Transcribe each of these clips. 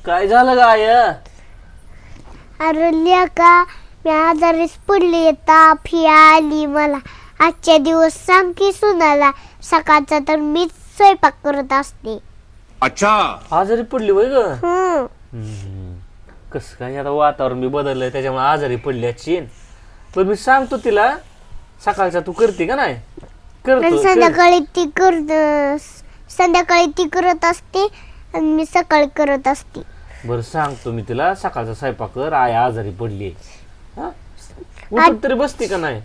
काय झालं गाय? अरे लेका मी आजारीच पडली ताप ही आली मला आजच्या दिवस सांग की सुनाला सकाळचा तर मीच स्वयंपाक करत असते. अच्छा आजारी पडली वय ग? हम्म. कस काय आता वातावरण बी बदललंय त्याच्यामुळे आजारी पडली चीन. पण मी सांगतो तिला सकाळचा तू करते का नाही? करतो संध्याकाळी ती करत असते आणि मी सकाळी करत असते. बरं सांगतो मी तिला सकाळचा स्वयंपाक कर, आई आजारी पडली. उठून तरी बसते का नाही?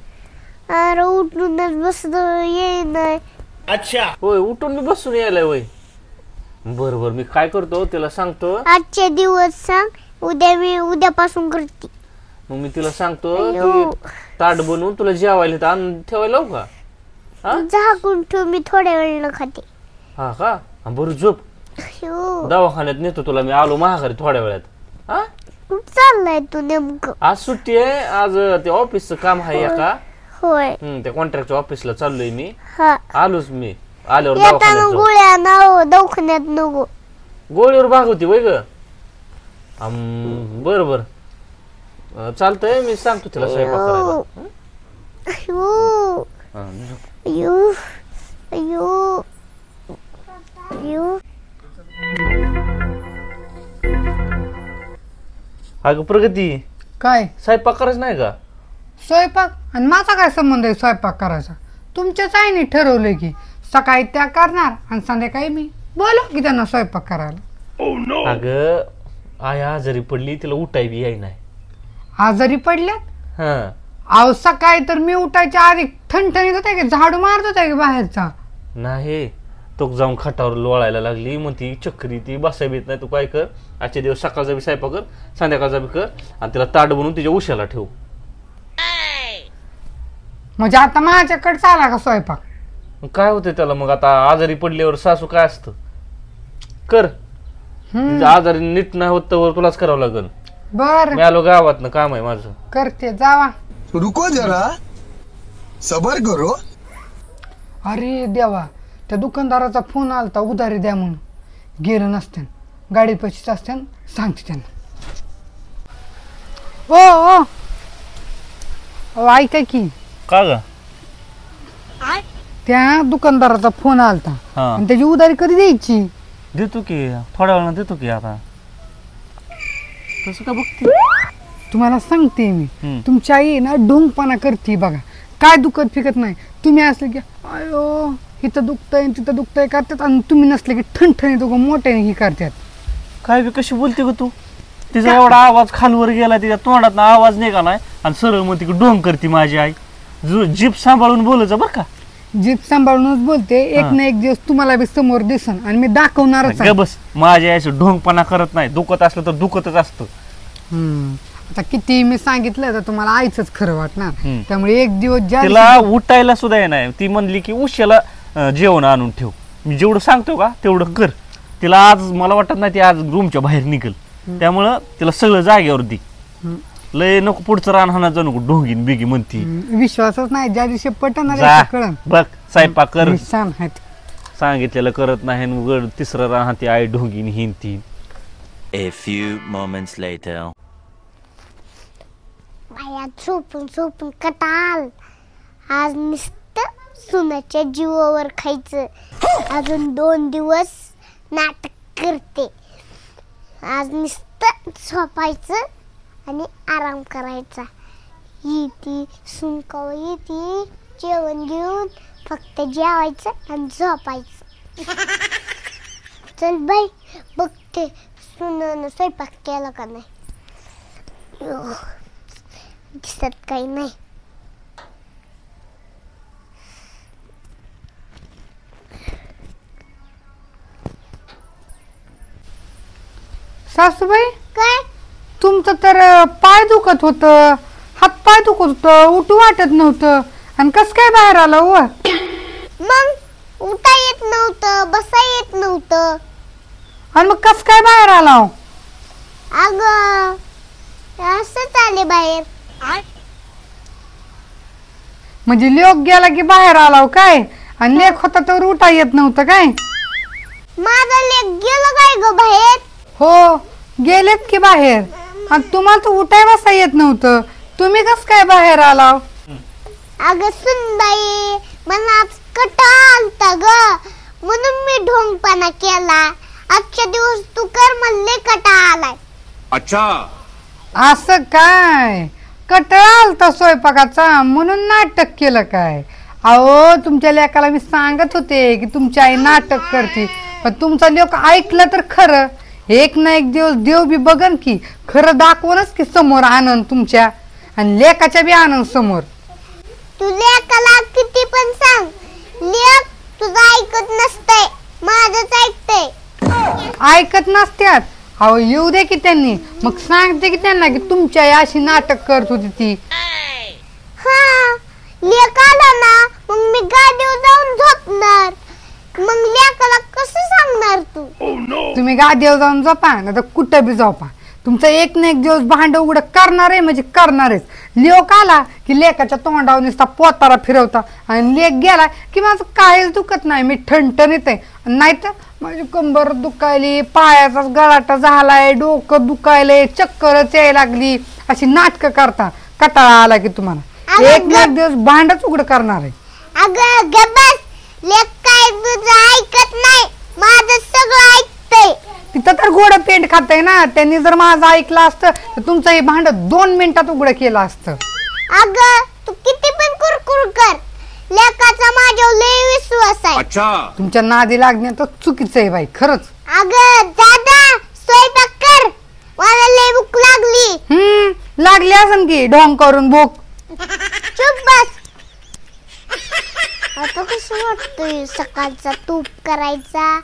अरे उठूनच बसतो येईना. अच्छा होय उठून मी बसून यायला वय. बरोबर मी काय करतो तिला सांगतो आजचे दिवस सांग उद्यापासून करते. मग मी तिला सांगतो ती ताट बनवून तुला जेवायला आणून ठेवायला लावू का? झाकून ठेव मी थोड्या वेळ खाते. हा का? बरं झोप. दवाखान्यात नेतो तुला मी, आलो महागारी थोड्या वेळात. हा चाललंय तू नेमकं? आज सुट्टी आहे, आज ते ऑफिसचं काम आहे का? होय त्या कॉन्ट्रॅक्टच्या ऑफिसला चाललोय मी. हा आलोच मी. आल्यावर येताना गोळ्या नाव दवाखान्यात नको. गोळीवर भागवती वय ग? बर बर चालतंय मी सांगतो तिला स्वयंपाक करायला. अयो अयो अयो. अगं प्रगती काय स्वयंपाक करायचं नाही का? स्वयंपाक आणि माझा काय संबंध आहे स्वयंपाक करायचा? तुमच्याच आईने ठरवलंय की सकाळी त्या करणार आणि संध्याकाळी मी बोलव की त्यांना स्वयंपाक करायला. अगं आई आजारी पडली, तिला उठाय बी याय नाही. आजारी पडल्यात? हा अहो सकाळी तर मी उठायच्या आधी ठणठणीत होते की झाडू मारत होता की बाहेरचा. नाही तो जाऊन खाटावर लोळायला लागली, मग ती चक्री ती बसायला येत नाही. तू काय कर आजच्या दिवस सकाळचा बी स्वयंपाक कर, संध्याकाळचा बी कर आणि तिला ताट बनवून तिच्या उशाला ठेव. म्हणजे आता माझ्याकडे चाला का स्वयंपाक? मग काय होतंय त्याला? मग आता आजारी पडल्यावर सासू काय असतं कर. आजारी नीट नाही होत तर तुलाच करावं लागल. बर मी आलो गावात ना, काम आहे माझं. करते जावा. रुको जरा सबर करो. अरे देवा, त्या दुकानदाराचा फोन आलता उधारी द्या म्हणून. गेलं नसते गाडी पैसे असते सांगते त्यांना. ओ ओ ऐका की का ग? त्या दुकानदाराचा फोन आलता हा. आणि त्याची उधारी कधी द्यायची? देतो की थोड्या वेळानं देतो की. आता तसं का बघते? तुम्हाला सांगते मी, हम्म. तुमची आई ना ढोंगपणा करते बघा. काय दुखत फिकत नाही. तुम्ही असले की अयो इथं दुखतंय तिथं दुखतंय करतात आणि तुम्ही नसले की ठणठणी दोघं मोठ्याने ही करतात. काय बी कशी बोलते ग तू? तिचा एवढा आवाज खालवर गेला, तिच्या तोंडात आवाज निघालाय आणि सरळ मग ती ढोंग करते माझी आई. जीभ सांभाळून बोलायचं बरं का? जीभ सांभाळूनच बोलते. एक ना एक दिवस तुम्हाला बी समोर दिसन आणि मी दाखवणारच आहे. बस माझ्या आईचं ढोंगपणा करत नाही. दुखत असलं तर दुखतच असतं. आता किती मी सांगितलं तर तुम्हाला आईच खरं वाटणार. हम्म. त्यामुळे एक दिवस ज्या तिला उठायला सुद्धा नाही. ती म्हणली की उशाला जेवण आणून ठेव. मी जेवढं सांगतो का तेवढं कर. तिला आज मला वाटत नाही ती आज रूमच्या बाहेर निघल. त्यामुळं तिला सगळं जागेवर दे. लय नको पुढचं रानहाना जाऊ नको ढोंगीन बिगी म्हणती. विश्वासच नाही. ज्या दिवशी पटणार जा कळण बघ स्वयंपाक कर. सांगितलेलं करत नाही. उघड तिसरं राहते आई ढोंगीन हिंती. A few moments later. बाया झोपून झोपून कटाल. आज नुसतं सुनाच्या जीवावर खायचं. अजून 2 दिवस नाटक करते. आज नुसतं झोपायचं आणि आराम करायचा. येते सुनकाव येते जेवण घेऊन फक्त जेवायचं आणि झोपायचं. चल बाई बघते सुनानं स्वयंपाक केला का नाही. दिसत काही नाही. सासूबाई काय तुमचं तर पाय दुखत होत, हात पाय दुखत होत, उठू वाटत नव्हतं आणि कस काय बाहेर आलं व? मग उठा येत नव्हतं, बसा येत नव्हतं. आणि मग कस काय बाहेर आला? अगं असंच आले बाहेर. म्हणजे लेख गेला की बाहेर आला काय? आणि लेख होता तर उठा येत नव्हतं काय? माझा लेक गेला काय ग बाहेर? हो गेलेत की बाहेर. आणि तुम्हाला तर उठाय बसा येत नव्हतं, तुम्ही कस काय बाहेर आला? अगं सुनबाई, मला आज कंटाळा आलता ग, म्हणून मी ढोंगपणा केला. आजच्या दिवस तू कर, म्हणले कंटाळा आलाय. अच्छा. असं काय? कटाळा आलता स्वयंपाकाचा म्हणून नाटक केलं काय? अहो, तुमच्या लेकाला मी सांगत होते की तुमची आई नाटक करते, पण तुमचा लेक ऐकलं तर खरं. एक ना एक दिवस देव बी बघन की खरं दाखवूनच की समोर आनंद तुमच्या आणि लेकाच्या बी आनंद समोर. तू लेकाला किती पण सांग, लेक तुझं ऐकत नसतंय, माझंच ऐकतंय. ऐकत नसत्यात? अहो, येऊ दे की त्यांनी, मग सांगते की त्यांना की तुमची आई अशी नाटक करत होती ती. हा, लेक आला ना मग मी गाडीवर जाऊन झोपणार. मग लेकाला कसं सांगणार तू? तुम्ही गादीवर जाऊन झोपा ना तर कुठं बी झोपा, तुमचं एक ना एक दिवस भांड उघडं करणार आहे म्हणजे करणारच. लेक आला की लेकाच्या तोंडावर नुसता पोतारा फिरवता आणि लेक गेला की माझं काहीच दुखत नाही, मी ठणठणीत आहे. नाही तर माझी कंबर दुखायली, पायाचा गळाटा झालाय, डोकं दुखायलंय, चक्करच यायला लागली, अशी नाटकं करता. कटाळा आला की तुम्हाला एक ना एक दिवस भांडच उघड करणार आहे. अगं गबस, लेक काय तुझं ऐकत नाही, माझं सगळं ऐकतंय. तिथं तर गोड पेंट खातय ना, त्यांनी जर माझं ऐकलं असतं तर तुमचं हे भांड 2 मिनिटात उघडं केलं असतं. अगं तू किती पण कुरकुर कर, लेकाचा माझ्यावर लय विश्वास आहे. अच्छा. तुमच्या नादी लागण्यात तर चुकीचं आहे बाई, खरंच. अगं दादा, स्वयंपाक कर, मला लय भूक लागली. लागली असन की ढोंग करून भूक. चुप बस. आता कसं वाटतंय, सकाळचा तूप करायचा,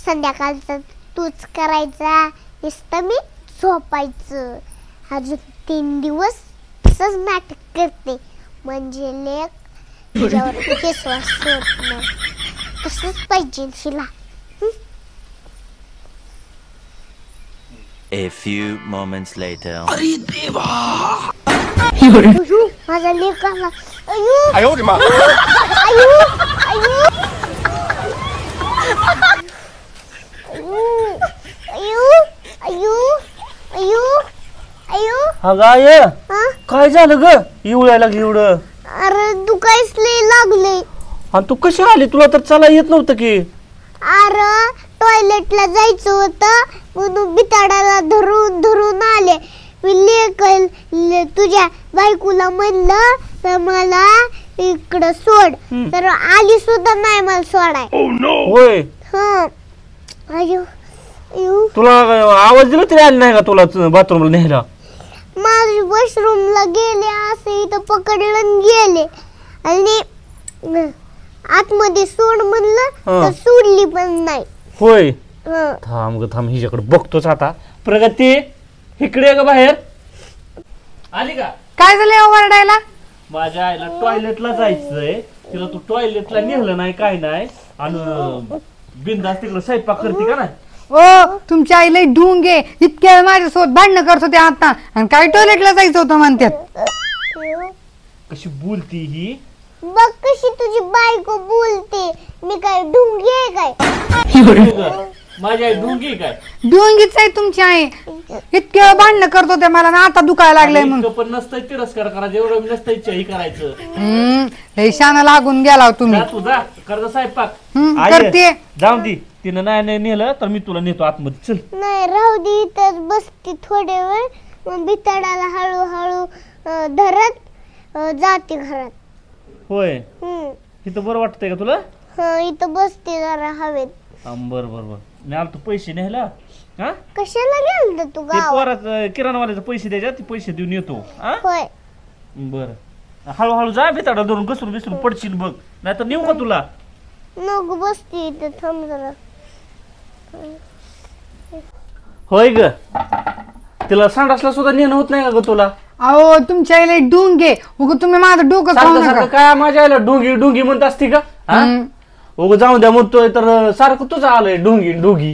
संध्याकाळचा तूच करायचा, नुसतं मी झोपायचं. अजून 3 दिवस असंच नाटक करते, म्हणजे लेक तुझ्यावर विश्वास होत नाही. तसंच पाहिजे शिला. A few moments later. माझा लेक आला. अयो, आयो रे मा. अयो, अयो, अयो, अयो, अयो, अयो. अगं आय, हा? काय झालं ग, एवढ्या लागली एवढं? अरे दुखायच लय लागले. आणि तू कशी आली? तुला तर चला येत नव्हतं की. अरे टॉयलेटला जायचं होतं म्हणून बिताडाला धरून धरून आले. मी तुझ्या बायकोला म्हणलं तर मला इकडं सोड, तर आली सुद्धा नाही मला सोडाय. होय, हा. अयो, अयो. तुला आवाज दिला तरी आली नाही का तुला बाथरूमला न्यायला? माझे वॉशरूमला गेले, असे इथं पकडलं आणि गेले, आणि आतमध्ये सोड म्हणलं तर सोडली पण नाही. होय, हं. थांब ग थांब, हिच्याकडे बघतोच आता. प्रगती, इकडे ग बाहेर आली का? काय झालं ओरडायला? माझ्या आईला टॉयलेटला जायचंय, तिला तू टॉयलेटला नेलं नाही काय नाही, आणि बिंदास तिकडे स्वयंपाक करते का नाही? ओ, तुमच्या आईला ढुंगे इतक्या माझ्यासोबत भांडणं करत होते आता, आणि काय टॉयलेटला जायचं होतं म्हणतात. कशी बोलती ही? बघ कशी तुझी बायको बोलते, मी काय ढुंगी आहे काय? माझी आई ढोंगी काय? ढुंगीच आहे तुमची आई, इतक्या भांडणं करत होते मला ना, आता दुखायला लागलंय मग. पण नसतंय तिरस्कार करायचं, एवढं नसतंय चही करायचं. लय शाना लागून गेला तुम्ही. जा तू जा, कर स्वयंपाक. करते. जाऊ दे, तिनं नाही नेलं तर मी तुला नेतो आतमध्ये, चल. नाही राहू दे, इथंच बसते थोडे वेळ, मग बिताडाला हळूहळू धरत जाते घरात. होय, हम्म. इथं बरं वाटतंय का तुला? हा, इथं बसते जरा हवेत. बर बर बर, मी आलो तू पैसे न्यायला. हा, कशाला गेलं तू ते गावात? पोराचं किराणावाल्याचं पैसे द्यायचे, ते पैसे देऊन येतो. हा, होय. बर, हळूहळू जा, बेताडा धरून घसरून बिसरून पडशील बघ, नाही तर नेऊ का तुला? नको, बसते इथं, थांब जरा. होय ग, तिला संडासला सुद्धा नेणं होत नाही का ग तुला? अहो, तुमच्या आईला ढुंगे, उग तुम्ही माझं डोकं खाऊ सारखं नका. सारखं काय माझ्या आईला डोंगी डोंगी म्हणत असते का? हा? उग जाऊ द्या म्हणतोय तर सारखं तुझं आलंय डोंगी डोंगी.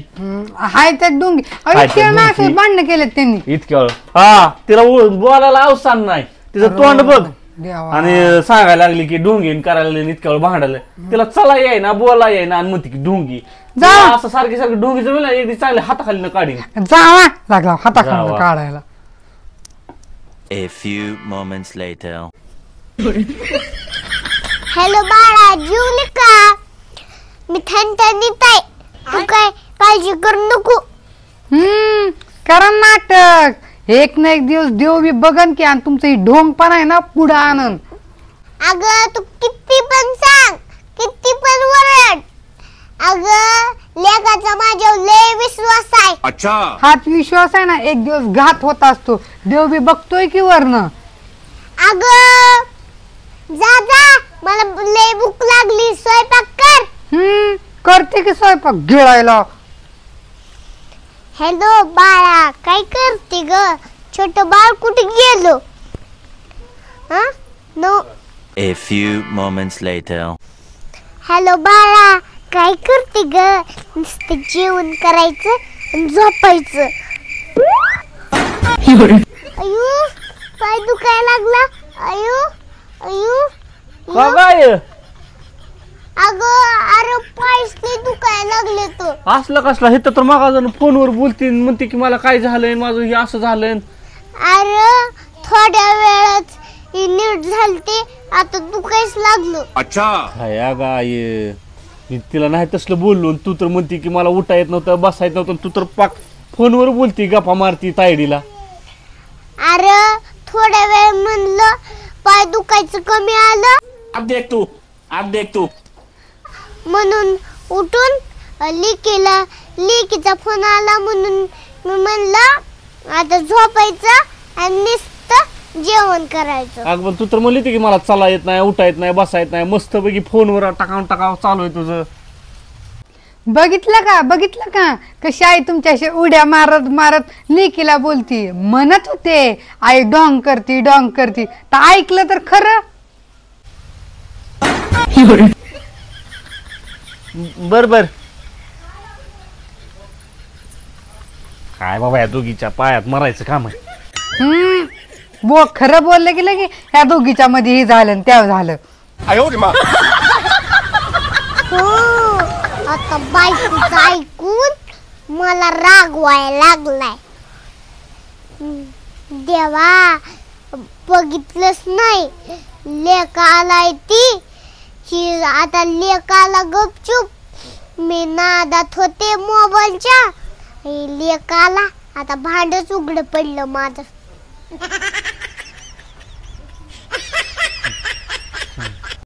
हाय त्यात ढुंगी. अहो, हाय इतक्या त्यात माझ्यासोबत ढुंगी. भांडणं केलेत त्यांनी. इतक्या वेळ हा, तिला बोलायला अवसान नाही, तिचं तोंड बघ. देवा. आणि सांगायला लागली की ढोंगीन करायला लागली, इतक्या वेळ भांडायला तिला चला येईना बोला येईना आणि म्हणते की ढोंगी. जा. असं सारखी सारखी ढोंगीचं वेळ एक दिवस चांगले हाताखाली काढीन. जावा लागला हाताखाली जावा. काढायला. A few moments later. Hello बाळा, जेवली का? मी ठणठणीत आहे, तू काय काळजी करू नको. करा नाटक. एक ना एक दिवस देव बी बघन की आणि तुमचं ही ढोंग पण आहे ना पुढं आणन. अगं तू किती पण सांग, किती पण वरड, अगं लेकाचा माझ्यावर लय विश्वास आहे. अच्छा हाच विश्वास आहे ना एक दिवस घात होत असतो. देव बी बघतोय की वरन. अगं जा जा, मला लय भूक लागली, स्वयंपाक कर. करते की स्वयंपाक गिळायला. हॅलो बाळा, काय करते ग? छोट बाळ कुठे गेलो? No. A few moments later. Hello बाळा, काय करते ग? नुसतं जेवण करायचं आणि झोपायचं. अयो पाय दुखायला लागला. अयो अयो का काय अगं अरे पायच लय दुखायला लागले तो. असलं कसला हे तर मागा जण फोनवर बोलते म्हणते की मला काय झालंय, माझं हे असं झालंय. अरे थोड्या वेळच नीट झालते, आता दुखायच लागलं. अच्छा काय गाय मी तिला नाही तसलं बोललो, तू तर म्हणते की मला उठा येत नव्हतं, बसा येत नव्हतं, तू तर पाक फोनवर बोलती गप्पा मारती तायडीला. अरे थोड्या वेळ म्हणलं पाय दुखायचं कमी आलं अब देख तू म्हणून उठून लेकीचा फोन आला म्हणून मी म्हणलं आता झोपायचं आणि नुसतं जेवण करायचं. अग पण तू तर म्हणली होती की मला चला येत नाही, उठा येत नाही, बसा येत नाही, मस्त पैकी फोनवर टाकाव चालू आहे तुझं. बघितलं का कशी आई तुमच्याशी उड्या मारत मारत लेकीला बोलती. म्हणत होते आई डॉंग करती तर ऐकलं तर खरं. बर काय बाबा या दोघीच्या पायात मरायचं काम आहे. खरं बोललं की लगे ह्या दोघीच्या मध्ये हे झालं आणि त्या झालं. हो आता बायकोचं ऐकून मला राग व्हायला लागलाय. देवा बघितलंच नाही, लेक आलाय ती ही. आता लेक आला गपचूप, मी नादात होते मोबाईलच्या, लेक आला आता भांडच उघड पडलं माझं.